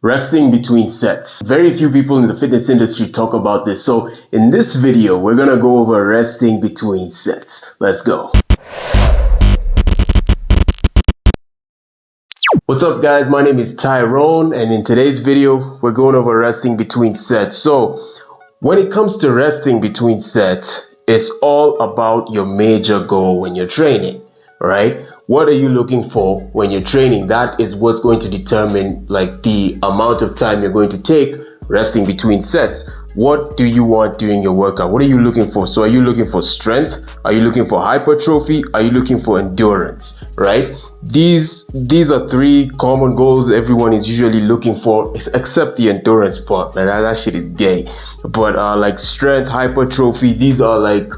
Resting between sets. Very few people in the fitness industry talk about this. So in this video, we're gonna go over resting between sets. Let's go. What's up guys, my name is Tyrone, and in today's video, we're going over resting between sets. So when it comes to resting between sets, it's all about your major goal when you're training, right? What are you looking for when you're training? That is what's going to determine like the amount of time you're going to take resting between sets. What do you want during your workout? What are you looking for? So are you looking for strength? Are you looking for hypertrophy? Are you looking for endurance, right? These are three common goals everyone is usually looking for, except the endurance part. Man, that shit is gay. But like strength, hypertrophy, these are like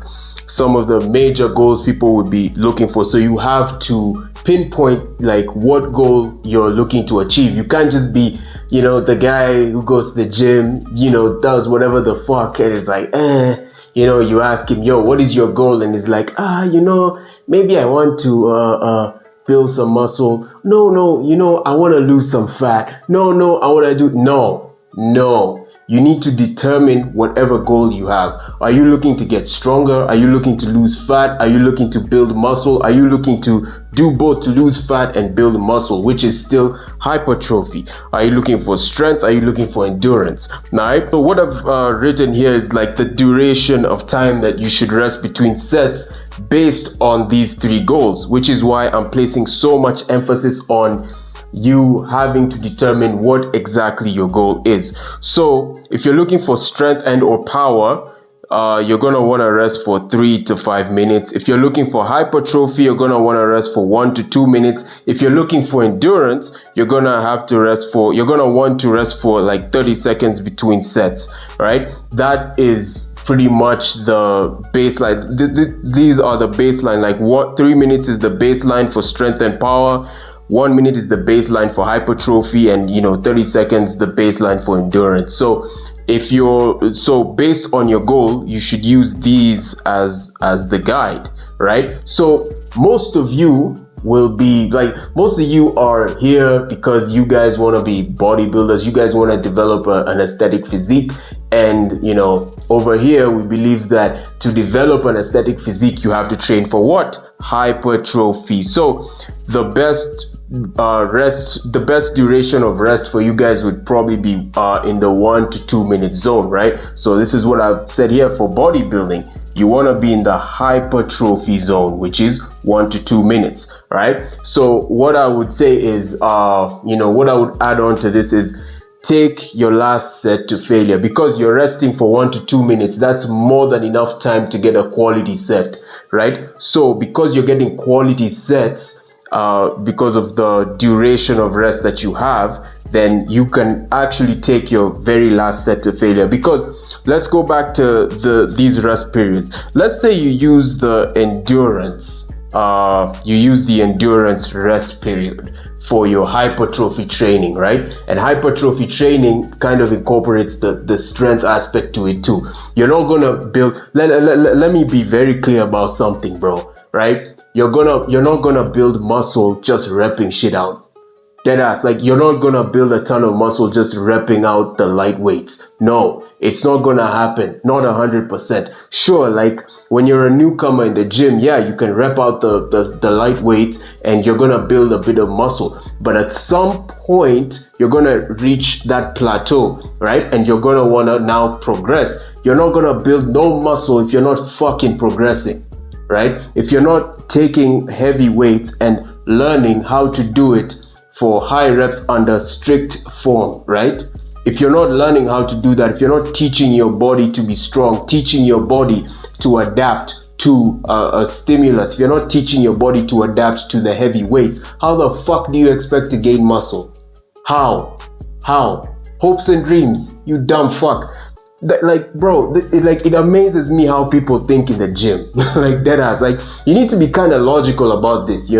some of the major goals people would be looking for. So you have to pinpoint like what goal you're looking to achieve. You can't just be, you know, the guy who goes to the gym, you know, does whatever the fuck and is like, you know, you ask him, yo, what is your goal? And he's like, you know, maybe I want to build some muscle. No, you know, I want to lose some fat. No, I want to do, no. You need to determine whatever goal you have. Are you looking to get stronger? Are you looking to lose fat? Are you looking to build muscle? Are you looking to do both, to lose fat and build muscle, which is still hypertrophy? Are you looking for strength? Are you looking for endurance? Alright, so what I've written here is like the duration of time that you should rest between sets based on these three goals, which is why I'm placing so much emphasis on you having to determine what exactly your goal is. So if you're looking for strength and or power, you're gonna want to rest for 3 to 5 minutes. If you're looking for hypertrophy, you're gonna want to rest for 1 to 2 minutes. If you're looking for endurance, you're gonna want to rest for like 30 seconds between sets, right? That is pretty much the baseline. These are the baseline. Like 3 minutes is the baseline for strength and power. 1 minute is the baseline for hypertrophy, and 30 seconds the baseline for endurance. So based on your goal, you should use these as the guide, right? So most of you are here because you guys want to be bodybuilders, you guys want to develop an aesthetic physique. And over here we believe that to develop an aesthetic physique you have to train for what? Hypertrophy. So the best duration of rest for you guys would probably be in the 1 to 2 minute zone, right? So this is what I've said here for bodybuilding. You want to be in the hypertrophy zone, which is 1 to 2 minutes, right? So what I would say is what I would add on to this is take your last set to failure. Because you're resting for 1 to 2 minutes, that's more than enough time to get a quality set, right? So because you're getting quality sets, because of the duration of rest that you have, then you can actually take your very last set to failure. Because let's go back to these rest periods. Let's say you use the endurance rest period for your hypertrophy training, right? And hypertrophy training kind of incorporates the strength aspect to it too. You're not gonna build, let me be very clear about something, bro, right? You're not gonna build muscle just repping shit out. Deadass, like you're not gonna build a ton of muscle just repping out the light weights. No, it's not gonna happen. Not 100%. Sure, like when you're a newcomer in the gym, yeah, you can rep out the light weights and you're gonna build a bit of muscle. But at some point, you're gonna reach that plateau, right? And you're gonna wanna now progress. You're not gonna build no muscle if you're not fucking progressing, right? If you're not taking heavy weights and learning how to do it for high reps under strict form, right? If you're not learning how to do that, if you're not teaching your body to be strong, teaching your body to adapt to a stimulus, if you're not teaching your body to adapt to the heavy weights, how the fuck do you expect to gain muscle? How? Hopes and dreams, you dumb fuck. Like, bro, it amazes me how people think in the gym. Like, deadass. Like, you need to be kind of logical about this,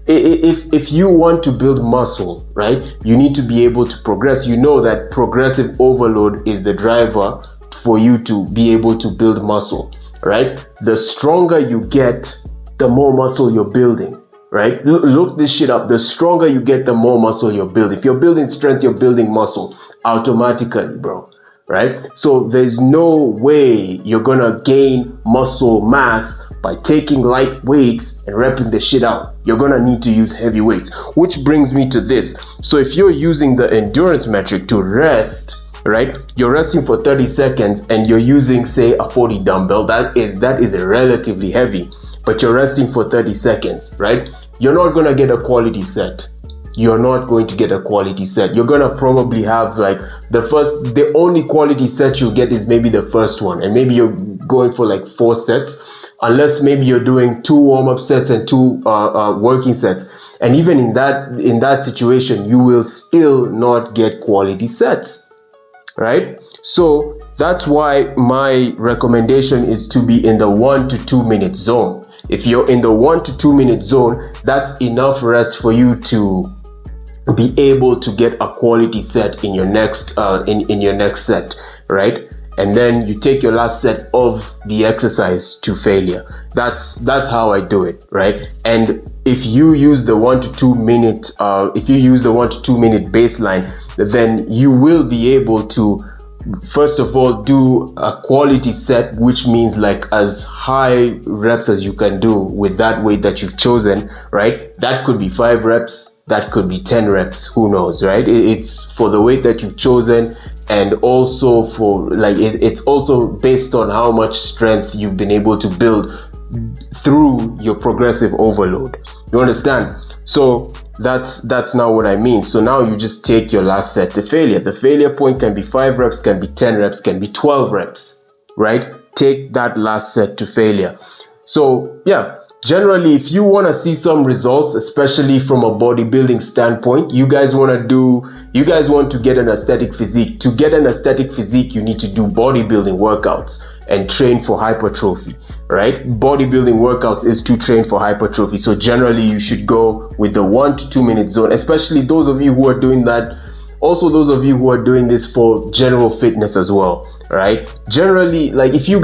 If you want to build muscle, right, you need to be able to progress. You know that progressive overload is the driver for you to be able to build muscle, right? The stronger you get, the more muscle you're building, right? Look this shit up. The stronger you get, the more muscle you're building. If you're building strength, you're building muscle automatically, bro, right? So there's no way you're gonna gain muscle mass by taking light weights and repping the shit out. You're gonna need to use heavy weights, which brings me to this. So if you're using the endurance metric to rest, right, you're resting for 30 seconds and you're using, say, a 40 dumbbell, that is relatively heavy, but you're resting for 30 seconds, right? You're not gonna get a quality set. You're not going to get a quality set. You're gonna probably have like the only quality set you'll get is maybe the first one, and maybe you're going for like 4 sets, unless maybe you're doing 2 warm-up sets and 2 working sets. And even in that situation, you will still not get quality sets, right? So that's why my recommendation is to be in the 1 to 2 minute zone. If you're in the 1 to 2 minute zone, that's enough rest for you to be able to get a quality set in your next in your next set, right? And then you take your last set of the exercise to failure. That's how I do it, right? And if you use the 1 to 2 minute baseline, then you will be able to, first of all, do a quality set, which means like as high reps as you can do with that weight that you've chosen, right? That could be 5 reps, that could be 10 reps, who knows, right? It's for the weight that you've chosen, and also for like it's also based on how much strength you've been able to build through your progressive overload. You understand? So that's not what I mean. So now you just take your last set to failure. The failure point can be 5 reps, can be 10 reps, can be 12 reps, right? Take that last set to failure. So yeah, generally, if you want to see some results, especially from a bodybuilding standpoint, you guys want to get an aesthetic physique. To get an aesthetic physique, you need to do bodybuilding workouts and train for hypertrophy, right? Bodybuilding workouts is to train for hypertrophy. So generally, you should go with the 1 to 2 minute zone, especially those of you who are doing that. Also, those of you who are doing this for general fitness as well, right? Generally, like if you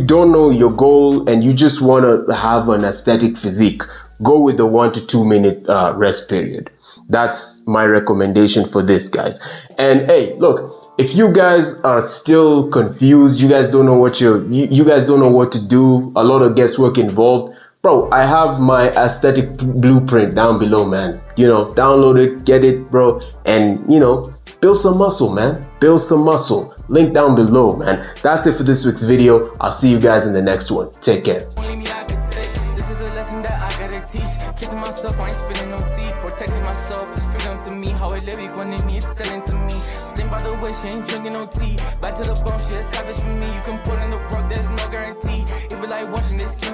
don't know your goal and you just want to have an aesthetic physique, go with the 1 to 2 minute rest period. That's my recommendation for this, guys. And hey, look, if you guys are still confused, you guys don't know what you guys don't know what to do, a lot of guesswork involved, bro, I have my aesthetic blueprint down below, man. You know, download it, get it, bro, and you know, build some muscle, man. Build some muscle. Link down below, man. That's it for this week's video. I'll see you guys in the next one. Take care. This is a lesson that I gotta teach. Kicking myself, I ain't spilling no tea. Protecting myself is freedom to me. How I live it when it needs stealing to me. Slim by the way, she ain't drinking no tea. Back to the bone, she a savage for me. You can put in the work, there's no guarantee. Even like watching this kid.